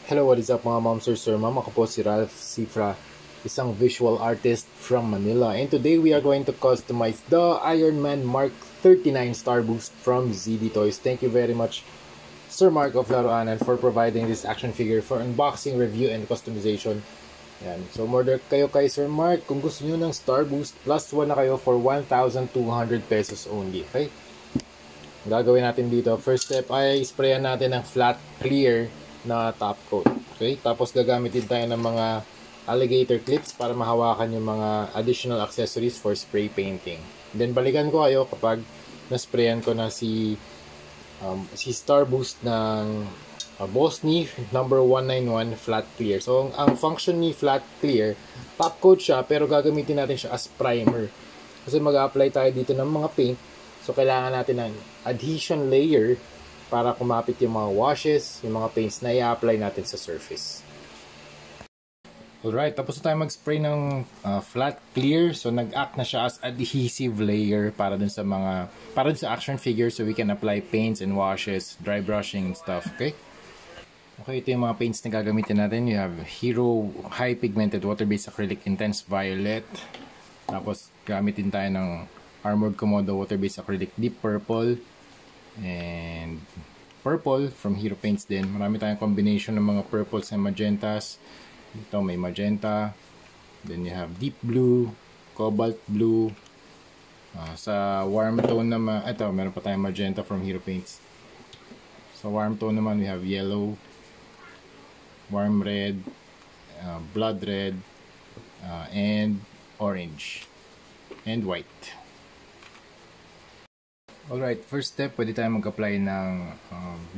Hello, what is up mga moms or sir ma'am? Ako po si Ralph Cifra, isang visual artist from Manila. And today we are going to customize the Iron Man Mark 39 Star Boost from ZD Toys. Thank you very much, Sir Mark of Laruanan, for providing this action figure for unboxing, review, and customization. Yan. So order kayo kay Sir Mark kung gusto nyo ng Star Boost. Plus 1 na kayo for 1,200 pesos only. Okay? Ang gagawin natin dito, first step ay sprayan natin ng flat clear na top coat. Okay? Tapos gagamitin tayo ng mga alligator clips para mahawakan yung mga additional accessories for spray painting. Then balikan ko kayo kapag na-sprayan ko na si Star Boost ng Bosny number 191 flat clear. So ang function ni flat clear, top coat siya pero gagamitin natin siya as primer. Kasi mag-a-apply tayo dito ng mga paint. So kailangan natin ng adhesion layer para kumapit yung mga washes, yung mga paints na i-apply natin sa surface. Alright, tapos na tayo mag-spray ng flat clear. So nag-act na siya as adhesive layer para dun sa action figure, so we can apply paints and washes, dry brushing and stuff, okay? Okay, ito yung mga paints na gagamitin natin. You have Hero High Pigmented Water-Based Acrylic Intense Violet. Tapos gamitin tayo ng Armored Komodo Water-Based Acrylic Deep Purple. And purple from Hero Paints din. Marami tayong combination ng mga purples and magentas. Ito may magenta. Then you have deep blue, cobalt blue. Sa warm tone naman, ito meron pa tayong magenta from Hero Paints. Sa warm tone naman we have yellow, warm red, blood red, and orange, and white. Alright, first step, pwede tayo mag-apply ng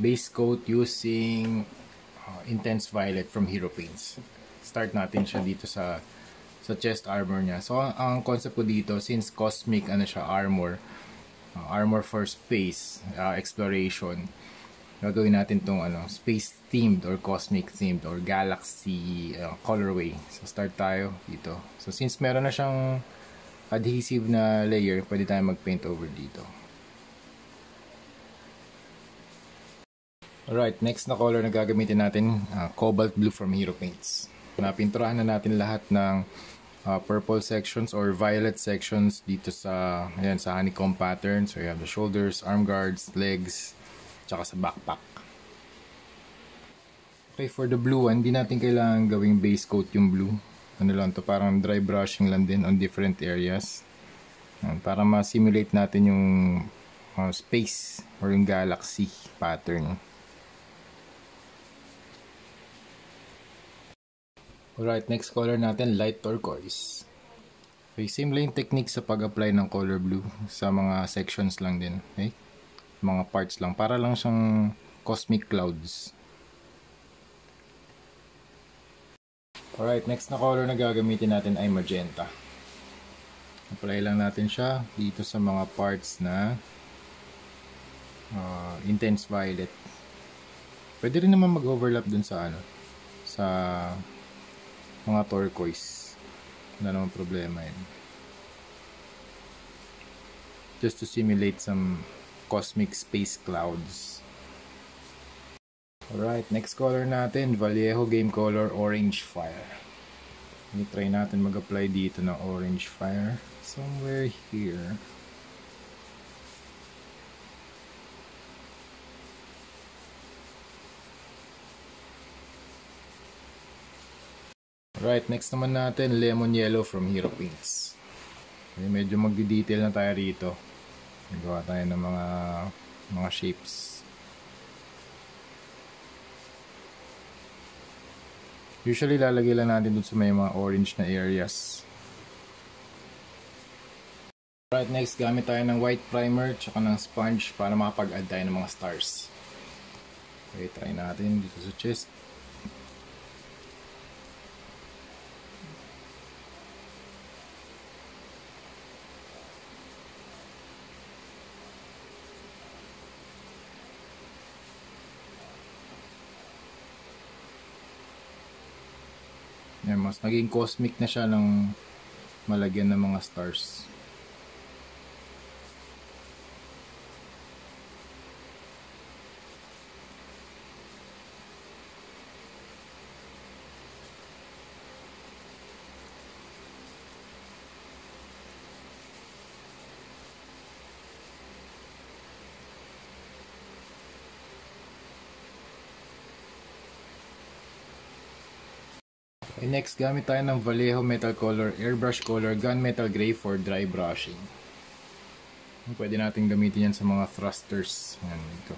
base coat using Intense Violet from Hero Paints. Start natin siya dito sa chest armor niya. So, ang concept ko dito, since cosmic siya, armor for space, exploration, gagawin natin tong space themed or cosmic themed or galaxy colorway. So, start tayo dito. So, since meron na siyang adhesive na layer, pwede tayo mag-paint over dito. Alright, next na color na gagamitin natin, cobalt blue from Hero Paints. Napinturahan na natin lahat ng purple sections or violet sections dito sa honeycomb pattern. So you have the shoulders, arm guards, legs, tsaka sa backpack. Okay, for the blue one, hindi natin kailangan gawing base coat yung blue. Ano lang to, parang dry brushing lang din on different areas. Para ma-simulate natin yung space or yung galaxy pattern. Alright, next color natin, light turquoise. Okay, same lang yung technique sa pag-apply ng color blue sa mga sections lang din. Okay? Mga parts lang. Para lang siyang cosmic clouds. Alright, next na color na gagamitin natin ay magenta. Apply lang natin siya dito sa mga parts na intense violet. Pwede rin naman mag-overlap dun sa sa mga turquoise. Wala namang problema yun. Just to simulate some cosmic space clouds. Alright, next color natin, Vallejo Game Color Orange Fire. I-try natin mag-apply dito ng orange fire. Somewhere here. Right, next naman natin, lemon yellow from Hero Paints. Okay, medyo magdi-detail na tayo rito. Nagawa tayo ng mga shapes. Usually lalagay lang natin dun sa may mga orange na areas. Right, next gamit tayo ng white primer tsaka ng sponge para makapag-add tayo ng mga stars. Okay, try natin dito sa chest. Yan, mas naging cosmic na siya ng malagyan ng mga stars. And next, gamit tayo ng Vallejo Metal Color Airbrush Color Gunmetal Gray for dry brushing. Pwede natin gamitin yan sa mga thrusters. Yan, ito.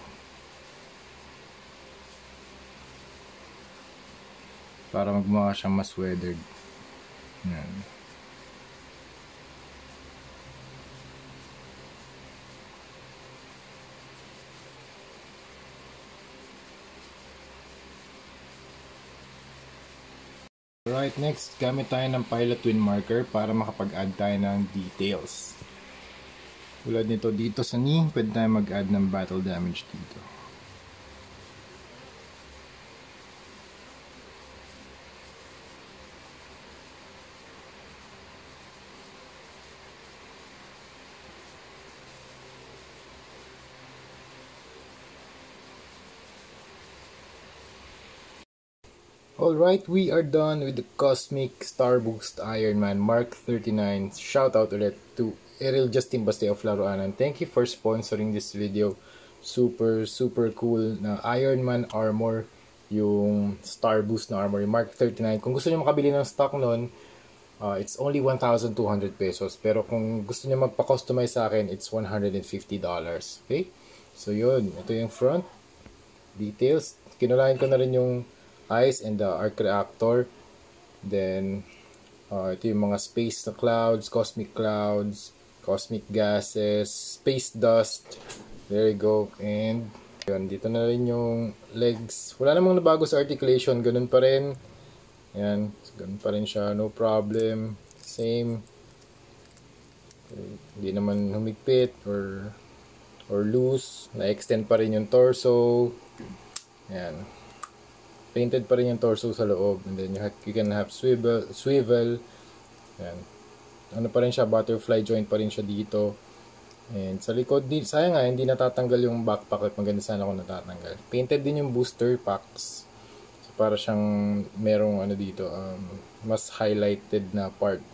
Para magmukha siyang mas weathered. Yan. Alright, next, gamit tayo ng Pilot Twin Marker para makapag-add tayo ng details. Tulad nito dito sa knee, pwede tayo mag-add ng battle damage dito. Alright, we are done with the Cosmic Star Boost Iron Man Mark 39. Shoutout ulit to Eril Justin Baste of Laruanan. Thank you for sponsoring this video. Super cool na Iron Man armor. Yung Star Boost na armor, yung Mark 39. Kung gusto nyo makabili ng stock nun, it's only 1,200 pesos. Pero kung gusto nyo magpa-customize sa akin, it's $150. Okay? So yun, ito yung front details. Kinulayan ko na rin yung eyes and the arc reactor. Then ito yung mga space na clouds, cosmic gases, space dust. There you go. And yun, dito na rin yung legs. Wala namang nabago sa articulation, ganun pa rin. Yan, ganun pa rin siya, no problem. Same. Hindi naman humigpit or loose. Na-extend pa rin yung torso. Yan. Painted pa rin yung torso sa loob, and then you can have swivel. Yan. Ano pa rin siya, butterfly joint pa rin siya dito. And sa likod, sayang nga, hindi natatanggal yung backpack at maganda sana kung natatanggal. Painted din yung booster packs. So, para siyang merong ano dito, mas highlighted na part.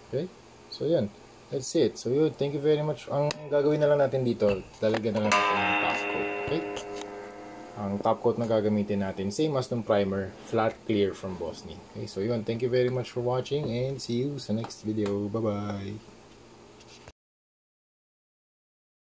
Okay? So yun, that's it. So yun, thank you very much. Ang gagawin na lang natin dito, lalagyan na lang natin ng top coat. Okay? Ang top coat na gagamitin natin, same as ng primer, flat clear from Bosni. Okay, so yun, thank you very much for watching and see you sa next video. Bye bye!